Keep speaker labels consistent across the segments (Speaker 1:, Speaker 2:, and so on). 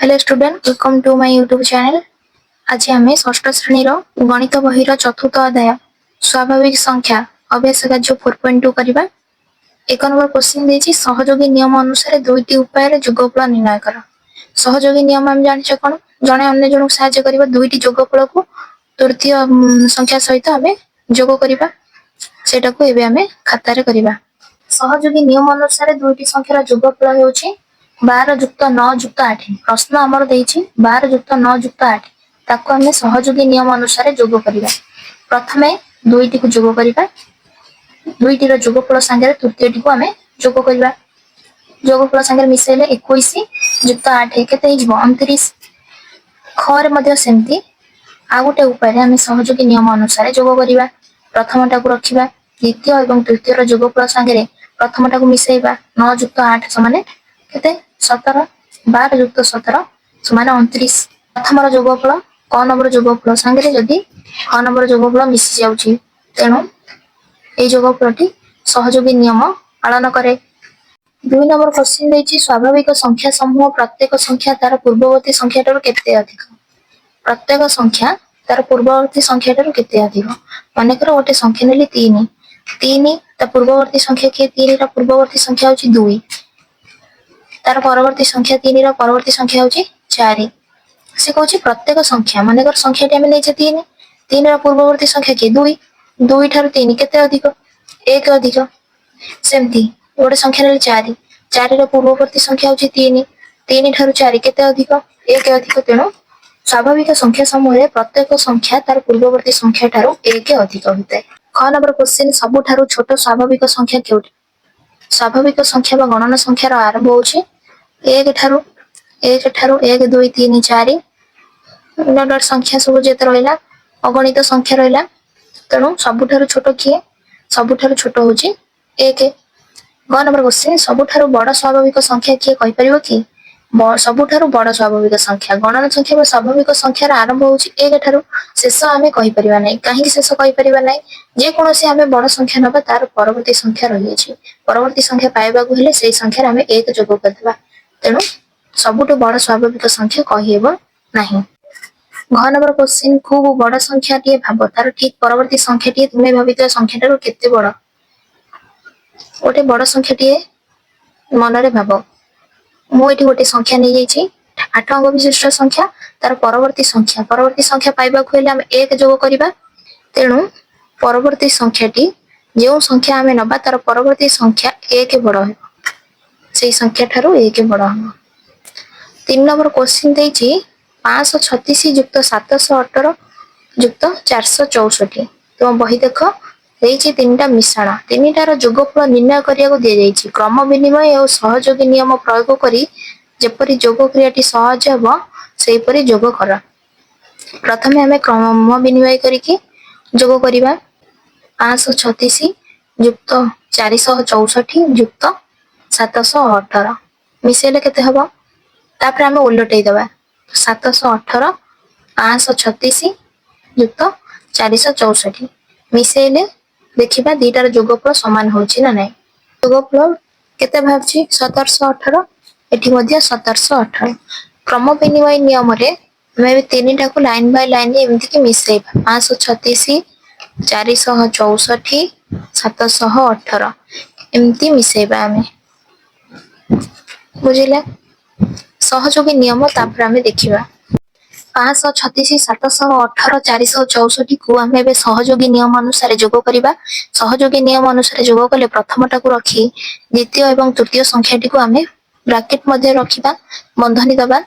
Speaker 1: Hello student, welcome to my YouTube channel. आज आम षष्ठ श्रेणी गणित बही चतुर्थ अध्याय स्वाभाविक संख्या अभ्यास कार्य 4.2 करवा। एक नंबर क्वेश्चन देछि सहयोगी नियम अनुसार दुईटी उपाय जोगफल निर्णय कर। सहयोगी नियम आम जानिछे कोन, जणे अन्य जनक सहाय्य करबा दुईटी जोगफल को तृतीय संख्या सहित आमे जोग करबा। सेटा को एबे आमे खाता रे करबा। सहयोगी नियम अनुसार दुईटी संख्यार जोगफल हेउछि 12 जुक्त 9 जुक्त 8। प्रश्न आमर देछि 12 जुक्त 9 जुक्त 8 ताको आमे सहयोगी नियम अनुसार जोग करबा। प्रथमे दुईटी को जोग करबा, दुईटी रो जोगफल संगे तृतीयटी को आमे जोग करबा। जोगफल संगे मिसेले 21 जुक्त 8 केते हिजबो 29। खरे मध्ये सेमती आ गोटे उपाय आमे सहयोगी नियम अनुसार जोग करबा। प्रथमटा को रखिबा, द्वितीय एवं तृतीय रो जोगफल संगे प्रथमटा को मिसेइबा। 9 जुक्त 8 समान केते 17, 12 जुक्त 17 समान 29। प्रथम जोगफल क नंबर जोगफल संगे जदि ख नंबर जोगफल मिसी जाउछि तेणु ए जोगफलटी सहयोगी नियम पालन करे। 2 नंबर क्वेश्चन देछि स्वाभाविक संख्या समूह प्रत्येक संख्या तार पूर्ववर्ती संख्या ठाରୁ केते अधिक। प्रत्येक संख्या तार पूर्ववर्ती संख्या ठाରୁ केते अधिक। मानेकर गोटे संख्या नेली 3, 3 ता पूर्ववर्ती संख्या के 3 रा पूर्ववर्ती संख्या होछि 2, तार परवर्ती संख्या 3 रा परवर्ती संख्या होछि 4। से कहछि प्रत्येक संख्या मानेकर संख्याटी हम लेछे 3, 3 रा पूर्ववर्ती संख्या के 2, 2 ठाରୁ 3 केते अधिक 1 अधिक। सेमती गोटे संख्या नेली 4, 4 रा पूर्ववर्ती संख्या होछि 3, 3 ठाରୁ 4 केते अधिक 1 अधिक। तेणु स्वाभाविक संख्या समूह रे प्रत्येक संख्या तार पूर्ववर्ती संख्या ठाରୁ 1 अधिक होइते। ख नंबर क्वेश्चन सबुठाରୁ छोट स्वाभाविक संख्या केउटी। स्वाभाविक संख्या बा गणना संख्यार आरंभ होछि 1 ठारू 1 ठारू 1 2 3 4 डट संख्या सब जेते रहला अगणित संख्या रहला। तेणु सबुठारू छोट किए, सबुठारू छोट होछि 1। ग नंबर क्वेश्चन सबुठारू बड़ स्वाभाविक संख्या किए कहि परिबो कि। सबुठारू बड़ स्वाभाविक संख्या गणना संख्या बा स्वाभाविक संख्यार आरंभ होछि 1 ठारू शेष आमे कहि परिबा नै। काहे कि शेष कहि परिबा नै, जे कोनोसी आमे बड़ संख्या नबा तार परवर्ती संख्या रहि अछि। परवर्ती संख्या पाइबा को हेले सेही संख्यार आमे 1 जोग करबा। तेणु सबुठु बड़ स्वाभाविक संख्या कहि हेबो नाही। घ नंबर क्वेश्चन खूब बड़ संख्या टिए भाबो तार ठीक परवर्ती संख्या टिए तुमे भाबित संख्या ठारू केते बड़। गोटे बड़ संख्या टिए मनरे भाबो मु एठी गोटे संख्या नै जाइछि 8 अंक विशिष्ट संख्या, तार परवर्ती संख्या पाइबा को हेले आमे 1 जोग करबा। तेणु परवर्ती संख्याटी जो संख्या आमे नबा तार परवर्ती संख्या 1 बड़ हेबो, सेही संख्या ठारू 1 बड़ हेबो। 3 नंबर क्वेश्चन देछि 536 जुक्त 718 जुक्त 464। तो बही देख देछि तीनटा मिश्रण, तीनटार जोगफल निर्णय करिया दिया जाइछि। क्रम विनिमय और सहयोगी नियम प्रयोग करी जेपरि जोग क्रियाटी सहज हेबो सेही परि जोग कर। प्रथमे हमें क्रम विनिमय करिकि जोग करिबा। 536 जुक्त 464 जुक्त 718 मिसेले केते हबो, तापर हमें उलटै दबा 718 536 जुक्त 464 मिसेले देखिबा दीटार जोगफल समान होछि ना नै। जोगफल केते भाबछि 1718, एठी मध्ये 1718। क्रम विनिमय नियम रे हमें तीनटा को लाइन बाय लाइन एमति कि मिसेबा 536 464 718 एमति मिसेबा हमें, बुझिले। सहयोगी नियम तापर हमें देखिबा 536 718 464 को हमें एबे सहयोगी नियम अनुसार जोग करिबा। सहयोगी नियम अनुसार जोग कले प्रथमटा को रखी द्वितीय एवं तृतीय संख्याटी को हमें ब्रैकेट मध्ये रखिबा, बंधनी दबा।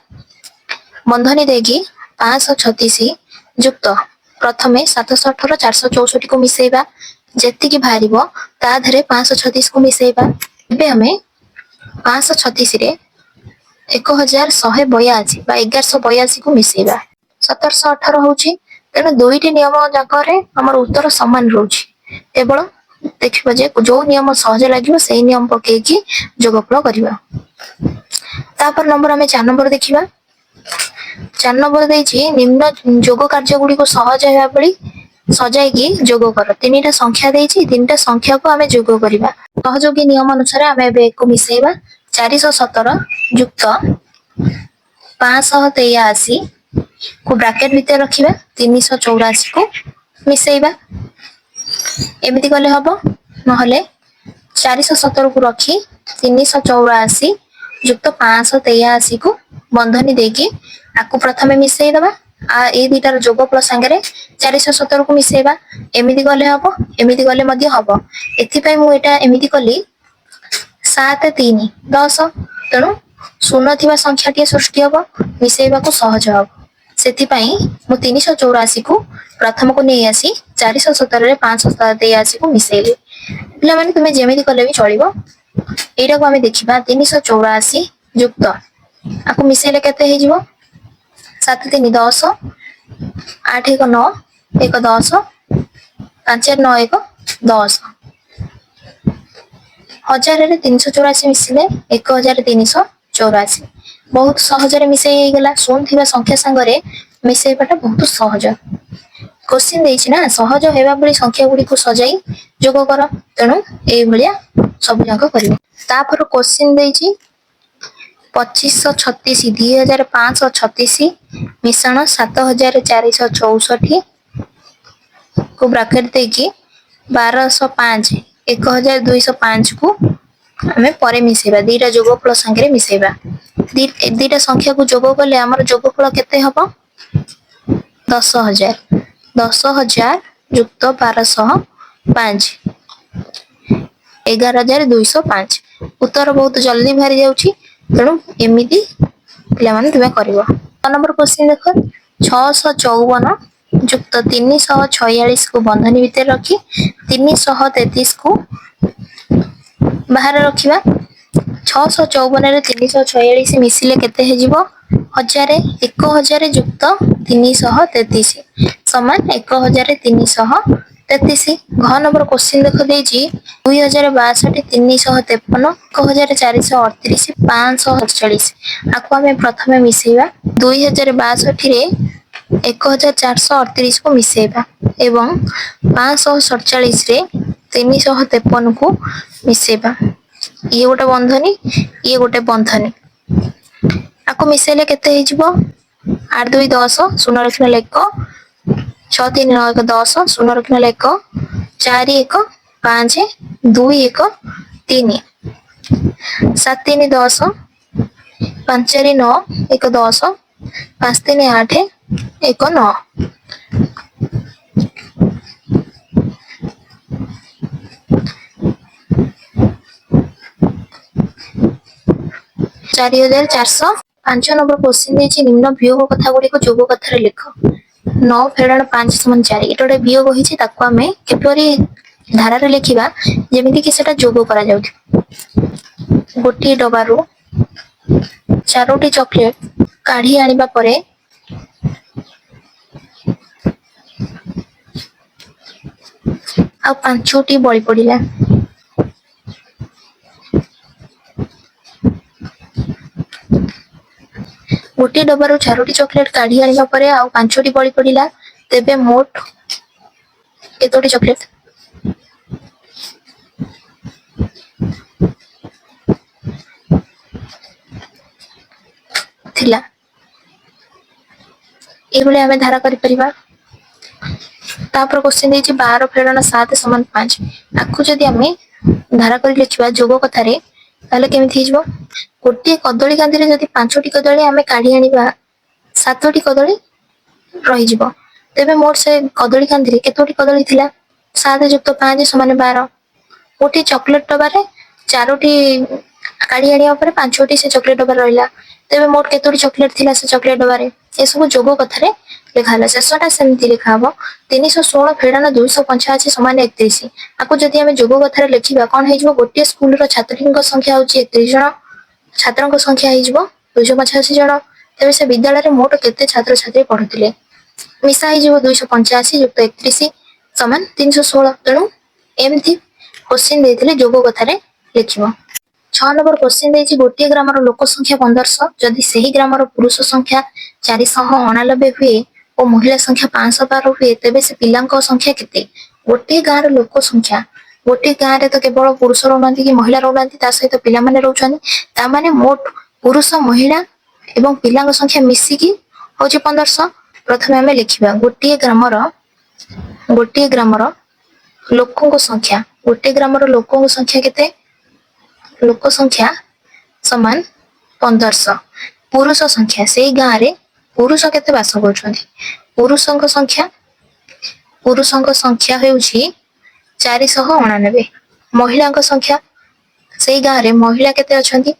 Speaker 1: बंधनी देगी 536 जुक्त प्रथमे 718 464 को मिसेबा, जेति कि भारिबो ता धरे 536 को मिसेबा। एबे हमें 536 रे 1182 बा 1182 को मिसेबा। 1718 होछि, तेनु दुईटी नियम जाकरे हमर उत्तर समान रहउछि। केवल देखिबा जे जो नियम सहज लागिबो सेही नियम पके कि जोगफल करिबा। तापर नंबर हमें 4 नंबर देखिबा। 4 नंबर देछि निम्न जोग कार्य गुडी को सहज हेबा पड़ी सजाई की जोग कर। तीनटा संख्या देछि, तीनटा संख्या को हमें जोग करिबा। सहयोगी नियम अनुसार हमें बे को मिसेबा 417 जुक्त 583 को ब्राकेट भितर रखिबा 384 को मिसेइबा एमिति कले हबो नहले 417 को रखी 384 युक्त 583 को बंधनी देकी आकु प्रथमे मिसेई दबा आ ए दुईटार जोगफल संगे 417 को मिसेइबा एमिति गले हबो एमिति गले मध्ये हबो एथिपई मु एटा एमिति कली 7 3 10 तेणु शून्य थिबा संख्याटी सृष्टि हबो मिसेइबा को सहज हबो सेथिपई मु 384 को प्रथम को नै आसी 417 रे 583 को मिसेइली पिला माने तुमे जेमिति कले भी चलिबो एटा को हमें देखिबा 384 युक्त आकु मिसेइले केते हे जिवो 7 3 10 8 1 9 1 10 5 9 1 10 हजार रे 384 मिसिले 1384 बहुत सहज रे मिसेई हे गेला शून्य थिबा संख्या संगरे मिसेइबाटा बहुत सहज क्वेश्चन देछि ना सहज हेबा बली संख्या गुडी को सजाई जोग कर तेणु ए भलिया सब जाक करिवो तापर क्वेश्चन देछि 2536 2536 मिश्रण 7464 को ब्रैकेट देकी 1205 1205 को हमें परे मिसेबा दीटा जोगफल संगे मिसेबा दीटा संख्या को जोग कले हमर जोगफल केते हबो 10000 10000 युक्त 1205 11205 उत्तर बहुत जल्दी बाहरी जाउची तेणु एमिति पिला माने तुमे करिवो नंबर क्वेश्चन देखो 654 युक्त 346 को बंधनी भीतर रखी 333 को बाहर रखिबा 654 रे 346 मिसिले केते हे जिवो 1000 युक्त 333 समान 1333 घ नंबर क्वेश्चन देखो देछि 2062 353 1438 548 आको हमें प्रथमे मिसेबा 2062 रे 1438 को मिसेबा एवं 547 रे 353 को मिसेबा ये गोटे बंधनी ये गोटे बंधनी आको मिसेले केते हे जिवो 8 2 10 शून्य रखिना 1 6 3 9 1 10 शून्य रखिना 1 4 1 5 2 1 3 7 3 10 5 4 9 1 10 5 3 8 1 9 4400 5 नंबर क्वेश्चन देछि निम्न वियोग कथा गुडी को जोग कथा रे लिख 9 फेडाण 5 समान 4 एटोडे वियोग होइछि ताको हमें केपरि धारा रे लिखिबा जेमिति कि सेटा जोग करा जाउछि गोटी डबारू चारोटी चॉकलेट काढी आनिबा परे आ पांचोटी बळी पडिला गोटे डबारू चारोटी चॉकलेट काढी आनिबा परे आ पांचोटी बळी पडिला तेबे मोट केतोटी चॉकलेट थिला एबले हमें धारा करि परिबा तापर क्वेश्चन देछि 12 फेडाण 7 समान 5 आखु जदी हमें धारा करि लिखिबा जोग कथा रे ताले केमिथि हिजबो गोटे कदली कांदी रे जदी 5टी कदली हमें काढी आनिबा 7टी कदली रहि जिवो तेबे मोट से कदली कांदी रे केतोटी कदली थिला 7 युक्त 5 समान 12 गोटे चॉकलेट डबा रे चारोटी काढी आनिबा परे 5टी से चॉकलेट डबा रहिला तेबे मोट केतोटी चॉकलेट थिला से चॉकलेट डबा रे ए सब जोग कथा रे लिखाला शेषटा सेमति लिखा हबो 316 फेडाण 285 समान 31 आको जदी हमें जोग कथा रे लिखिबा कोन हे जिवो गोटे स्कूल रो छात्रीक संख्या होची 31 जण छात्रक संख्या हे जिवो 285 जण तेबे से विद्यालय रे मोट केते छात्र छात्री पढुतिले मिसा हे जिवो 285 युक्त 31 समान 316 तेणु एमथि क्वेश्चन देथिले जोग कथा रे लिखिबो 6 नंबर क्वेश्चन देछि गोटे ग्रामर लोक संख्या 1500 जदि सही ग्रामर पुरुष संख्या 489 हुए और महिला संख्या 512 हुए तेबे से पिलांक संख्या केते गोटे गाँर लोक संख्या गोटे गाँव रे तो केवल पुरुष रहउनांती कि महिला रहउनांती ता सहित पिला माने रहउछनी ता माने मोट पुरुष महिला ଏବଂ ପିଲାଙ୍କ ସଂଖ୍ୟା ମିଶିକି ହଉଛି 1500। ପ୍ରଥମେ ଆମେ ଲେଖିବା ଗୋଟିଏ ଗ୍ରାମର ଲୋକଙ୍କ ସଂଖ୍ୟା। ଗୋଟିଏ ଗ୍ରାମର ଲୋକଙ୍କ ସଂଖ୍ୟା କେତେ? ଲୋକ ସଂଖ୍ୟା ସମାନ 1500। ପୁରୁଷ ସଂଖ୍ୟା, ସେଇ ଗାଁରେ ପୁରୁଷ କେତେ ବାସ କରୁଛନ୍ତି? ପୁରୁଷଙ୍କ ସଂଖ୍ୟା ହେଉଛି 499। ମହିଳାଙ୍କ ସଂଖ୍ୟା, ସେଇ ଗାଁରେ ମହିଳା କେତେ ଅଛନ୍ତି?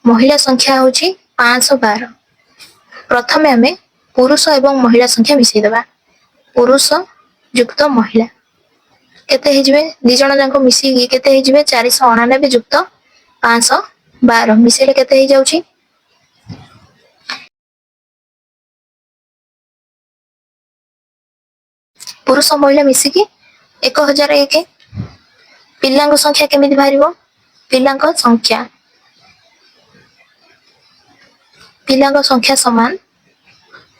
Speaker 1: ମହିଳା ସଂଖ୍ୟା ହେଉଛି 512। ପ୍ରଥମେ ଆମେ ପୁରୁଷ ଏବଂ ମହିଳା ସଂଖ୍ୟା ମିଶେଇଦବା। ପୁରୁଷ ଯୁକ୍ତ ମହିଳା କେତେ ହେଇଯିବେ? ଦି ଜଣ ଯାକ ମିଶିକି କେତେ ହେଇଯିବେ? 499 ଯୁକ୍ତ 512 ମିଶେଇଲେ କେତେ ହେଇଯାଉଛି? ପୁରୁଷ ମହିଳା ମିଶିକି 1001। ପିଲାଙ୍କ ସଂଖ୍ୟା କେମିତି ବାହାରିବ? ପିଲାଙ୍କ ସଂଖ୍ୟା ସମାନ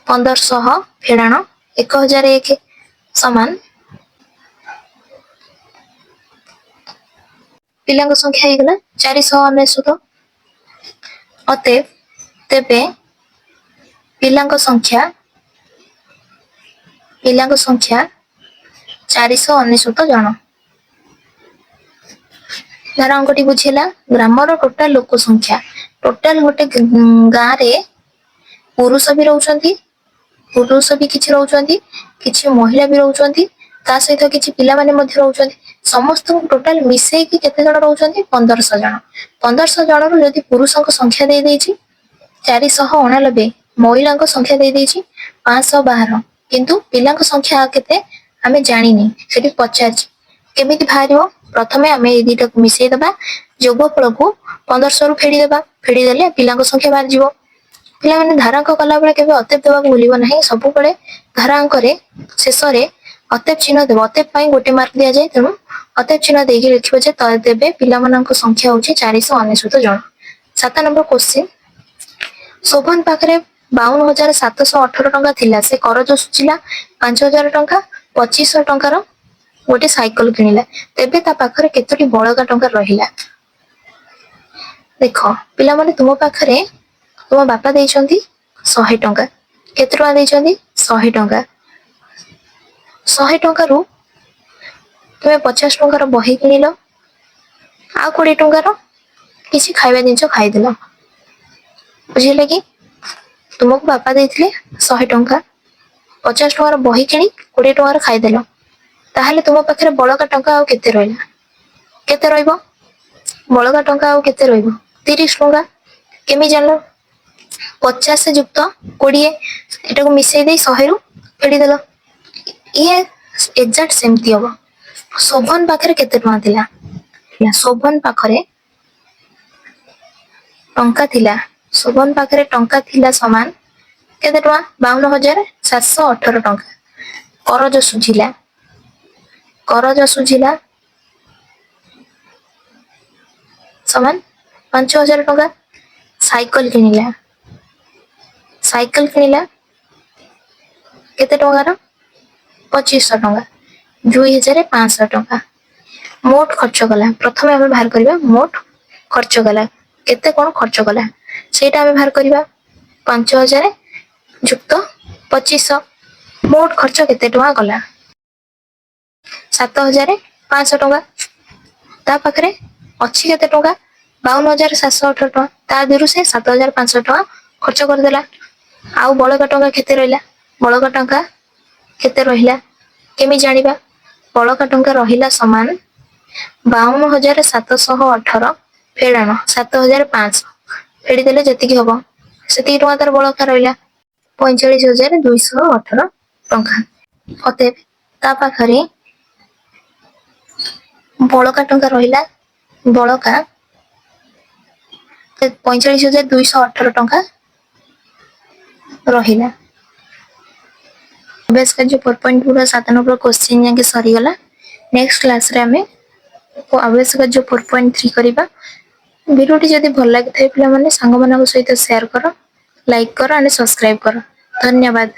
Speaker 1: 1500 ଫେଡାଣ 1001 ସମାନ ପିଲାଙ୍କ ସଂଖ୍ୟା ହେଇଗଲା 499। ତେବେ ପିଲାଙ୍କ ସଂଖ୍ୟା 499 ଜଣ। ଧର ଅଙ୍କଟି ବୁଝିଲା ଗ୍ରାମର ଟୋଟାଲ ଲୋକ ସଂଖ୍ୟା। ଟୋଟାଲ ଗୋଟେ ଗାଁରେ ପୁରୁଷ ବି କିଛି ରହୁଛନ୍ତି, କିଛି ମହିଳା ବି ରହୁଛନ୍ତି, ତା ସହିତ କିଛି ପିଲାମାନେ ମଧ୍ୟ ରହୁଛନ୍ତି। ସମସ୍ତଙ୍କୁ ଟୋଟାଲ ମିଶେଇକି କେତେ ଜଣ ରହୁଛନ୍ତି? 1500 ଜଣ। 1500 ଜଣରୁ ଯଦି ପୁରୁଷଙ୍କ ସଂଖ୍ୟା ଦେଇଦେଇଛି 499, ମହିଳାଙ୍କ ସଂଖ୍ୟା ଦେଇଦେଇଛି 512, କିନ୍ତୁ ପିଲାଙ୍କ ସଂଖ୍ୟା କେତେ ଆମେ ଜାଣିନି, ସେଠି ପଚାରିଛି। କେମିତି ବାହାରିବ? ପ୍ରଥମେ ଆମେ ଏଇ ଦିଟାକୁ ମିଶେଇଦବା, ଯୋଗଫଳକୁ 1500ରୁ ଫେଡିଦେଲେ ପିଲାଙ୍କ ସଂଖ୍ୟା ବାହାରିଯିବ। ପିଲାମାନେ ଧାରାଙ୍କ କଲାବେଳେ କେବେ ଅତେବ ଦେବାକୁ ଭୁଲିବ ନାହିଁ। ସବୁବେଳେ ଧାରାଙ୍କରେ ଶେଷରେ ଅତେବ ଚିହ୍ନ ଦେବ। ଅତେବ ପାଇଁ ଗୋଟେ ମାର୍କ ଦିଆଯାଏ, ତେଣୁ ଅତେବ ଚିହ୍ନ ଦେଇକି ଲେଖିବ ଯେ ତେବେ ପିଲାମାନଙ୍କ ସଂଖ୍ୟା ହଉଛି 499 ଜଣ। 7 ନମ୍ବର କ୍ୱେଶ୍ଚିନ୍, ଶୋଭନ ପାଖରେ 52,718 ଟଙ୍କା ଥିଲା। ସେ କରଜ ସୁଝିଲା 5,000 ଟଙ୍କା। 2500 ଟଙ୍କାର ଗୋଟେ ସାଇକେଲ କିଣିଲା। ତେବେ ତା ପାଖରେ କେତୋଟି ବଳକା ଟଙ୍କା ରହିଲା? ଦେଖ ପିଲାମାନେ, ତୁମ ପାଖରେ ତୁମ ବାପା ଦେଇଛନ୍ତି 100 ଟଙ୍କା। କେତେ ଟଙ୍କା ଦେଇଛନ୍ତି? 100 ଟଙ୍କା। 100 ଟଙ୍କାରୁ ତୁମେ 50 ଟଙ୍କାର ବହି କିଣିଲ, ଆଉ 20 ଟଙ୍କାର କିଛି ଖାଇବା ଜିନିଷ ଖାଇଦେଲ। ବୁଝିଲେ କି? ତୁମକୁ ବାପା ଦେଇଥିଲେ 100 ଟଙ୍କା, 50 ଟଙ୍କାର ବହି କିଣି 20 ଟଙ୍କାର ଖାଇଦେଲ। ତାହେଲେ ତୁମ ପାଖରେ ବଳକା ଟଙ୍କା ଆଉ କେତେ ରହିଲା? କେତେ ରହିବ? ବଳକା ଟଙ୍କା ଆଉ କେତେ ରହିବ? 30 ଟଙ୍କା। କେମିତି ଜାଣିଲ? 50 ଯୁକ୍ତ 20, ଏଟାକୁ ମିଶେଇ ଦେଇ 100ରୁ ଫେଡିଦେଲ। ଇଏ ଏକ୍ଜାକ୍ଟ ସେମିତି ହବ। ଶୋଭନ ପାଖରେ କେତେ ଟଙ୍କା ଥିଲା? ଶୋଭନ ପାଖରେ ଟଙ୍କା ଥିଲା ସମାନ କେତେ ଟଙ୍କା? 52,718 ଟଙ୍କା। କରଜ ସୁଝିଲା ସମାନ 5,000 ଟଙ୍କା। ସାଇକେଲ କିଣିଲା କେତେ ଟଙ୍କାର? 2500 ଟଙ୍କା। 2,500 ଟଙ୍କା। ମୋଟ ଖର୍ଚ୍ଚ କଲା। ପ୍ରଥମେ ଆମେ ବାହାର କରିବା ମୋଟ ଖର୍ଚ୍ଚ କଲା। କେତେ କଣ ଖର୍ଚ୍ଚ କଲା ସେଇଟା ଆମେ ବାହାର କରିବା। 5,000 ଯୁକ୍ତ 2500। ମୋଟ ଖର୍ଚ୍ଚ କେତେ ଟଙ୍କା କଲା? 7,500 ଟଙ୍କା। ତା ପାଖରେ ଅଛି କେତେ ଟଙ୍କା? 52,718 ଟଙ୍କା। ତା ଦେହରୁ ସେ 7,500 ଟଙ୍କା ଖର୍ଚ୍ଚ କରିଦେଲା। ଆଉ ବଳକା ଟଙ୍କା କେତେ ରହିଲା? କେମିତି ଜାଣିବା? ବଳକା ଟଙ୍କା ରହିଲା ସମାନ 52,718 ଫେଡାଣ 7,500। ଫେଡିଦେଲେ ଯେତିକି ହବ ସେତିକି ଟଙ୍କା ତାର ବଳକା ରହିଲା 45,218 ଟଙ୍କା। ଅତଏବ ତା ପାଖରେ ବଳକା ଟଙ୍କା ରହିଲା 45,218 ଟଙ୍କା ରହିଲା। ଅଭ୍ୟାସ କାର୍ଯ୍ୟ 4.2 ର 7 ନମ୍ବର କ୍ୱେଶ୍ଚିନ୍ ଯାକେ ସରିଗଲା। ନେକ୍ସଟ କ୍ଲାସରେ ଆମେ ଅଭ୍ୟାସ କାର୍ଯ୍ୟ 4.3 କରିବା। ଭିଡ଼ିଓଟି ଯଦି ଭଲ ଲାଗିଥାଏ ପିଲାମାନେ ସାଙ୍ଗମାନଙ୍କ ସହିତ ସେୟାର କର, ଲାଇକ୍ କର, ସବସ୍କ୍ରାଇବ କର। ଧନ୍ୟବାଦ।